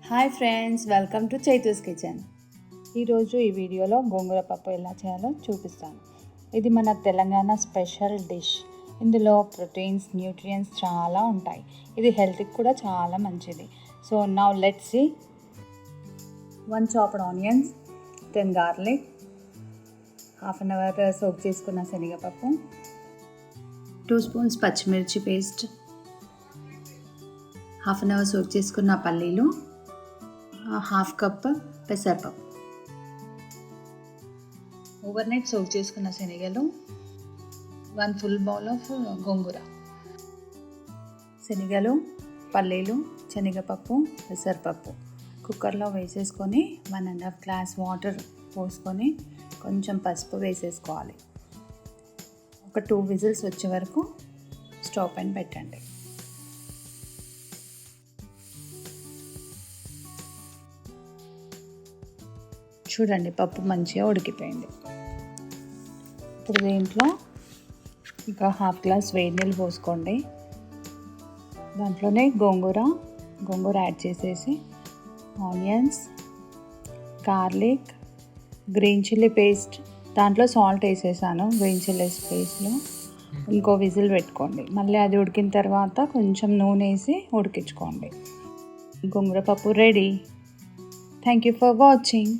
Hi friends, welcome to Chaitu's kitchen. ఈరోజు ఈ వీడియోలో గోంగూర పప్పు ఎలా చేయాలో చూపిస్తాను. ఇది మన తెలంగాణ స్పెషల్ డిష్. ఇందులో ప్రోటీన్స్, న్యూట్రియంట్స్ చాలా ఉంటాయి. ఇది హెల్త్కి కూడా చాలా మంచిది. So now let's see. 1 chopped onions, 10 garlic, half an hour soak చేసుకున్న శనగపప్పు, 2 స్పూన్స్ పచ్చిమిర్చి paste, half an hour soak చేసుకున్న పల్లీలు, హాఫ్ కప్ పెసరపప్పు, ఓవర్ నైట్ సోక్ చేసుకున్న శనగలు, 1 ఫుల్ బౌల్ ఆఫ్ గోంగూర. శనగలు, పల్లీలు, శనగపప్పు, పెసరపప్పు కుక్కర్లో వేసేసుకొని 1.5 గ్లాస్ వాటర్ పోసుకొని కొంచెం పసుపు వేసేసుకోవాలి. ఒక 2 విజిల్స్ వచ్చే వరకు స్టవ్ పైన పెట్టండి. చూడండి, పప్పు మంచిగా ఉడికిపోయింది. ఇప్పుడు దీంట్లో ఇంకా హాఫ్ గ్లాస్ వేడి నీళ్ళు పోసుకోండి. దాంట్లోనే గోంగూర యాడ్ చేసేసి onions, garlic, green chilli paste, దాంట్లో సాల్ట్ వేసేసాను. గ్రీన్ చిల్లీ పేస్ట్లో ఇంకో విజిల్ పెట్టుకోండి. మళ్ళీ అది ఉడికిన తర్వాత కొంచెం నూనె వేసి ఉడికించుకోండి. గోంగూర పప్పు ready. Thank you for watching.